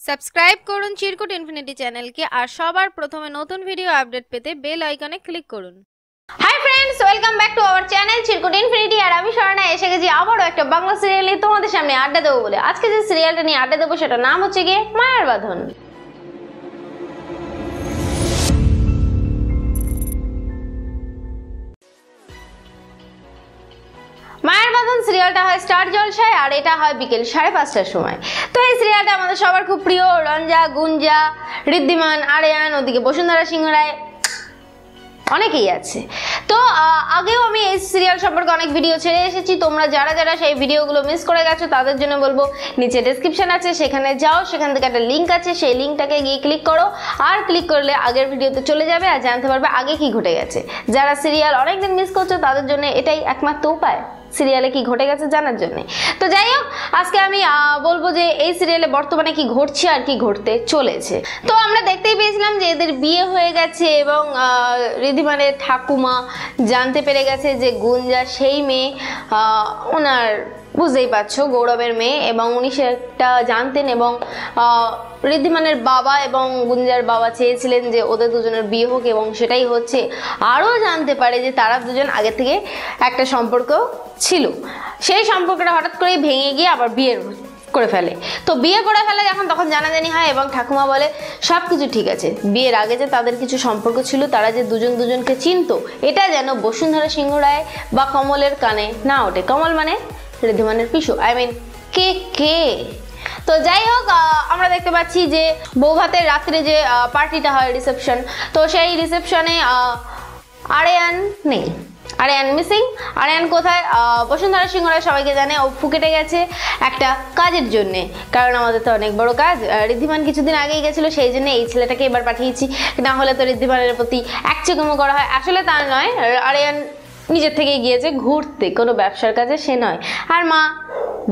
Subscribe করুন চিরকুট infinity চ্যানেলকে আর সবার প্রথমে নতুন ভিডিও আপডেট পেতে বেল আইকনে ক্লিক করুন। Hi friends, welcome back to our channel Chirkut infinity. আর আমি স্বর্ণা এসে গেছি আবারও একটা বাংলা সিরিয়াল নিয়ে তোমাদের সামনে আড্ডা দেবো বলে। আজকে যে সিরিয়ালটা নিয়ে আড্ডা দেবো সেটার নাম হচ্ছে গিয়ে মায়ার বাঁধন। মায়ের বাঁধন সিরিয়ালটা হয় স্টার জলসায় আর এটা হয় বিকেল 5:30টার সময়। তো এই সিরিয়ালটা আমাদের সবার খুব প্রিয়। রঞ্জা, গুঞ্জা, ঋদ্ধিমান, আরিয়ান, ওদিকে বসুন্ধরা সিংহ রায়, অনেকেই আছে। তো আগেও আমি এই সিরিয়াল সম্পর্কে অনেক ভিডিও ছেড়ে এসেছি। তোমরা যারা যারা সেই ভিডিওগুলো মিস করে গেছো তাদের জন্য বলবো, নিচে ডেসক্রিপশন আছে, সেখানে যাও, সেখান থেকে একটা লিঙ্ক আছে, সেই লিঙ্কটাকে গিয়ে ক্লিক করো। আর ক্লিক করলে আগের ভিডিওতে চলে যাবে আর জানতে পারবে আগে কি ঘটে গেছে। যারা সিরিয়াল অনেকদিন মিস করছো তাদের জন্য এটাই একমাত্র উপায় সিরিয়ালে কি ঘটে গেছে জানার জন্য। তো যাই হোক, আজকে আমি বলবো যে এই সিরিয়ালে বর্তমানে কি ঘটছে আর কি ঘটতে চলেছে। তো আমরা দেখতেই পেয়েছিলাম যে এদের বিয়ে হয়ে গেছে এবং ঋদ্ধিমানের ঠাকুমা জানতে পেরে গেছে যে গুঞ্জা সেই মেয়ে, ওনার বুঝতেই পারছো গৌরবের মেয়ে, এবং উনি সেটা জানতেন। এবং ঋদ্ধিমানের বাবা এবং গুঞ্জার বাবা চেয়েছিলেন যে ওদের দুজনের বিয়ে হোক, এবং সেটাই হচ্ছে। আরও জানতে পারে যে তারা দুজন আগে থেকে একটা সম্পর্ক ছিল, সেই সম্পর্কটা হঠাৎ করেই ভেঙে গিয়ে আবার বিয়ে করে ফেলে। তো বিয়ে করে ফেলে যখন, তখন জানাজানি হয় এবং ঠাকুমা বলে সব কিছু ঠিক আছে, বিয়ের আগে যে তাদের কিছু সম্পর্ক ছিল, তারা যে দুজন দুজনকে চিনত, এটা যেন বসুন্ধরা সিংহ রায় বা কমলের কানে না ওঠে। কমল মানে ঋদ্ধিমানের পিসু, কে। তো যাই হোক, আমরা দেখতে পাচ্ছি যে বৌভাতের রাত্রে যে পার্টিটা হয়, রিসেপশন, তো সেই রিসেপশনে আরিয়ান নেই, আরিয়ান মিসিং। আরিয়ান কোথায়? বসুন্ধরা সিংহ রায় সবাইকে জানে ও ফুকেটে গেছে একটা কাজের জন্যে, কারণ আমাদের তো অনেক বড় কাজ। ঋদ্ধিমান কিছুদিন আগেই গেছিলো, সেই জন্য এই ছেলেটাকে এবার পাঠিয়েছি, না হলে তো ঋদ্ধিমানের প্রতি একচেকমো করা হয়। আসলে তা নয়, আরিয়ান নিজের থেকে গিয়েছে ঘুরতে, কোনো ব্যবসার কাজে সে নয়। আর মা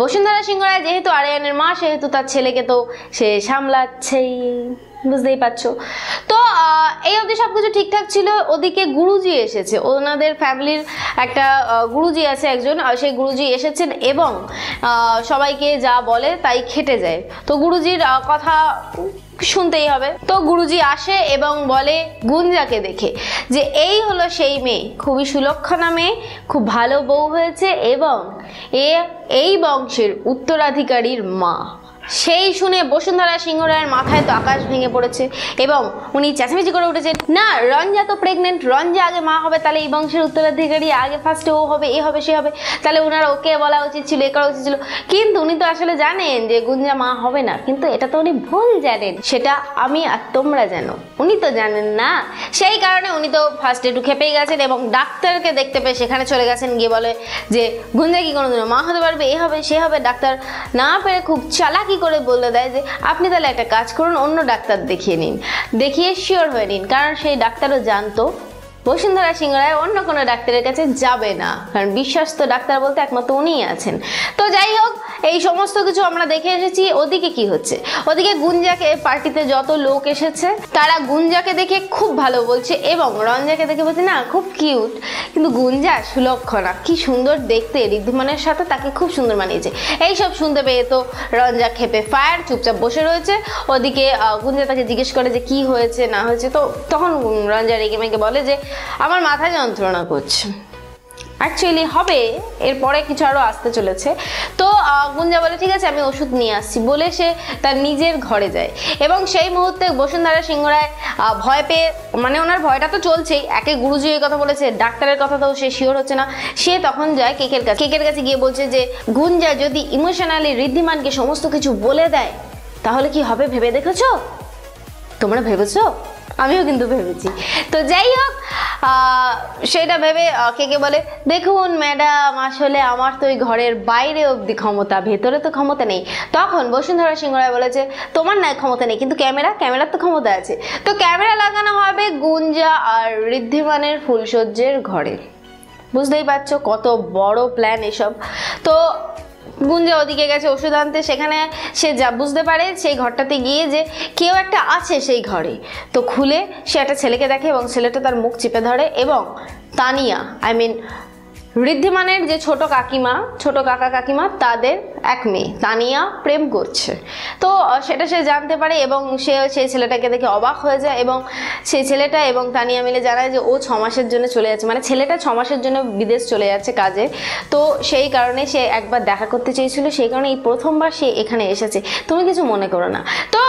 বসুন্ধরা সিংহ রায় যেহেতু আরিয়ানের মা, সেহেতু তার ছেলেকে তো সে সামলাচ্ছেই, বুঝতেই পারছো। তো এই অবধি সবকিছু ঠিকঠাক ছিল। ওদিকে গুরুজি এসেছে, ওনাদের ফ্যামিলির একটা গুরুজি আছে একজন, সেই গুরুজি এসেছেন এবং সবাইকে যা বলে তাই খেটে যায়। তো গুরুজির কথা শুনতেই হবে। তো গুরুজি আসে এবং বলে গুঞ্জাকে দেখে যে এই হলো সেই মেয়ে, খুবই সুলক্ষণা মেয়ে, খুব ভালো বউ হয়েছে এবং এই বংশের উত্তরাধিকারীর মা। সেই শুনে বসুন্ধরা সিংহ রায়ের মাথায় তো আকাশ ভেঙে পড়েছে এবং উনি চেঁচামেচি করে উঠেছেন, না রঞ্জা তো প্রেগনেন্ট, রঞ্জা আগে মা হবে, তাহলে এই বংশের উত্তরাধিকারী আগে ফার্স্টে ও হবে, এ হবে, সে হবে, তাহলে ওনারা ওকে বলা উচিত ছিল, এ করা উচিত ছিল। কিন্তু উনি তো আসলে জানেন যে গুঞ্জা মা হবে না, কিন্তু এটা তো উনি ভুল জানেন, সেটা আমি আর তোমরা জানো, উনি তো জানেন না। সেই কারণে উনি তো ফার্স্টে একটু খেপেই গেছেন এবং ডাক্তারকে দেখতে পেয়ে সেখানে চলে গেছেন, গিয়ে বলে যে গুঞ্জা কি কোনোদিনও মা হতে পারবে, এ হবে, সে হবে। ডাক্তার না পেরে খুব চালাকি করে বলে দেয় যে আপনি তাহলে একটা কাজ করুন, অন্য ডাক্তার দেখিয়ে নিন, দেখিয়ে শিওর হয়ে নিন। কারণ সেই ডাক্তারও জানতো বসুন্ধরা সিংহ রায় অন্য কোনো ডাক্তারের কাছে যাবে না, কারণ বিশ্বস্ত ডাক্তার বলতে একমাত্র উনিই আছেন। তো যাই হোক, এই সমস্ত কিছু আমরা দেখে এসেছি। ওদিকে কি হচ্ছে? ওদিকে গুঞ্জাকে, পার্টিতে যত লোক এসেছে তারা গুঞ্জাকে দেখে খুব ভালো বলছে এবং রঞ্জাকে দেখে বলছে না খুব কিউট, কিন্তু গুঞ্জা সুলক্ষণা, কি সুন্দর দেখতে, ঋদ্ধিমানের সাথে তাকে খুব সুন্দর মানিয়েছে। এইসব শুনতে পেয়ে তো রঞ্জা খেপে ফায়ার, চুপচাপ বসে রয়েছে। ওদিকে গুঞ্জা তাকে জিজ্ঞেস করে যে কি হয়েছে না হয়েছে, তো তখন রঞ্জা রেগে মেগে বলে যে আমার মাথা যন্ত্রণা করছে। অ্যাকচুয়ালি হবে, এরপরে কিছু আরও আসতে চলেছে। তো গুঞ্জা বলে ঠিক আছে আমি ওষুধ নিয়ে আসছি, বলে সে তার নিজের ঘরে যায় এবং সেই মুহূর্তে বসুন্ধরা সিংহ রায় ভয় পেয়ে, মানে ওনার ভয়টা তো চলছেই, একে গুরুজি এই কথা বলেছে, ডাক্তারের কথা তো সে শিওর হচ্ছে না। সে তখন যায় কেকের কাছে গিয়ে বলছে যে গুঞ্জা যদি ইমোশনালি ঋদ্ধিমানকে সমস্ত কিছু বলে দেয় তাহলে কি হবে ভেবে দেখেছো? তোমরা ভেবেছো? আমিও কিন্তু ভেবেছি। তো যাই হোক, সেটা ভেবে কে বলে দেখুন ম্যাডাম, আসলে আমার তো ওই ঘরের বাইরে অবধি ক্ষমতা, ভেতরে তো ক্ষমতা নেই। তখন বসুন্ধরা সিংহ রায় বলেছে তোমার না ক্ষমতা নেই, কিন্তু ক্যামেরার তো ক্ষমতা আছে। তো ক্যামেরা লাগানো হবে গুঞ্জা আর ঋদ্ধিমানের ফুলসজ্জের ঘরে। বুঝতেই পারছো কত বড় প্ল্যান এসব। তো গুঞ্জা ওদিকে গেছে ওষুধ আনতে, সেখানে সে যা বুঝতে পারে সেই ঘরটাতে গিয়ে যে কেউ একটা আছে সেই ঘরে। তো খুলে সে একটা ছেলেকে দেখে এবং ছেলেটা তার মুখ চেপে ধরে এবং তানিয়া, ঋদ্ধিমানের যে ছোট কাকা কাকিমা তাদের এক মেয়ে তানিয়া প্রেম করছে। তো সেটা সে জানতে পারে এবং সেই ছেলেটাকে দেখে অবাক হয়ে যায় এবং সেই ছেলেটা এবং তানিয়া মিলে জানায় যে ও 6 মাসের জন্য চলে যাচ্ছে, মানে ছেলেটা 6 মাসের জন্য বিদেশ চলে যাচ্ছে কাজে। তো সেই কারণে সে একবার দেখা করতে চেয়েছিল, সেই কারণে এই প্রথমবার সে এখানে এসেছে, তুমি কিছু মনে করো না। তো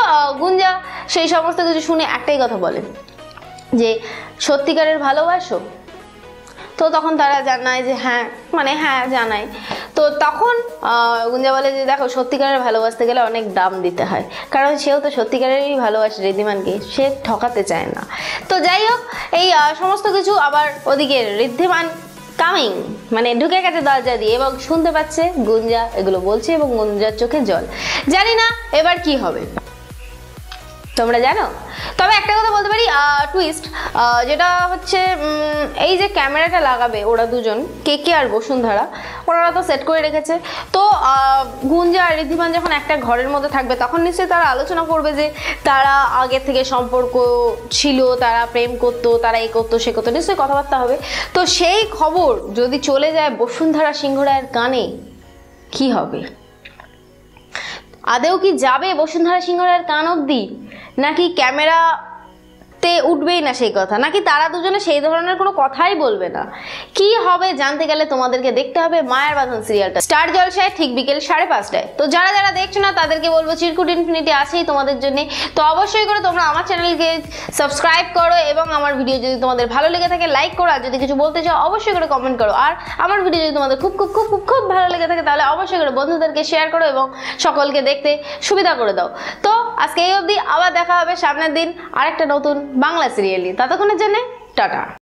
গুঞ্জা সেই সমস্ত কিছু শুনে একটাই কথা বলে যে সত্যিকারের ভালোবাসো? তো তখন তারা জানায় যে হ্যাঁ, মানে হ্যাঁ জানায়। তো তখন গুঞ্জা বলে যে দেখো, সত্যিকারের ভালোবাসতে গেলে অনেক দাম দিতে হয়, কারণ সেও তো সত্যিকারেরই ভালোবাসে ঋদ্ধিমানকে, সে ঠকাতে চায় না। তো যাই হোক, এই সমস্ত কিছু আবার ওদিকে ঋদ্ধিমান কামিং, মানে ঢুকে গেছে দরজা দিয়ে এবং শুনতে পাচ্ছে গুঞ্জা এগুলো বলছে এবং গুঞ্জার চোখে জল। জানি না এবার কি হবে, তোমরা জানো? তবে একটা কথা বলতে পারি, টুইস্ট যেটা হচ্ছে এই যে ক্যামেরাটা লাগাবে ওরা দুজন, কেকে আর বসুন্ধরা, ওনারা তো সেট করে রেখেছে। তো গুঞ্জা আর ঋদ্ধিমান যখন একটা ঘরের মধ্যে থাকবে তখন নিশ্চয়ই তারা আলোচনা করবে যে তারা আগের থেকে সম্পর্ক ছিল, তারা প্রেম করতো, তারা এই করতো সে করতো, নিশ্চয়ই কথাবার্তা হবে। তো সেই খবর যদি চলে যায় বসুন্ধরা সিংহ রায়ের কানে, কি হবে? আদেও কি যাবে বসুন্ধরা সিংহ রায়ের কান অবধি, নাকি ক্যামেরাতে উঠবেই না সেই কথা, নাকি তারা দুজনে সেই ধরনের কোনো কথাই বলবে না? কি হবে জানতে গেলে তোমাদেরকে দেখতে হবে মায়ার বাঁধন সিরিয়ালটা স্টার জলসায় ঠিক বিকেল 5:30টায়। তো যারা যারা দেখছো না তাদেরকে বলবো চিরকুট ইনফিনিটি আছেই তোমাদের জন্য, তো অবশ্যই করে তোমরা আমার চ্যানেলকে সাবস্ক্রাইব করো এবং আমার ভিডিও যদি তোমাদের ভালো লেগে থাকে লাইক করো, আর যদি কিছু বলতে চাও অবশ্যই করে কমেন্ট করো। আর আমার ভিডিও যদি তোমাদের খুব খুব খুব খুব খুব ভালো লেগে থাকে তাহলে অবশ্যই করে বন্ধুদেরকে শেয়ার করো এবং সকলকে দেখতে সুবিধা করে দাও। তো আজকে এই অবধি, আবার দেখা হবে সামনের দিন আরেকটা নতুন বাংলা সিরিয়াল নিয়ে। ততক্ষণের জন্য টাটা।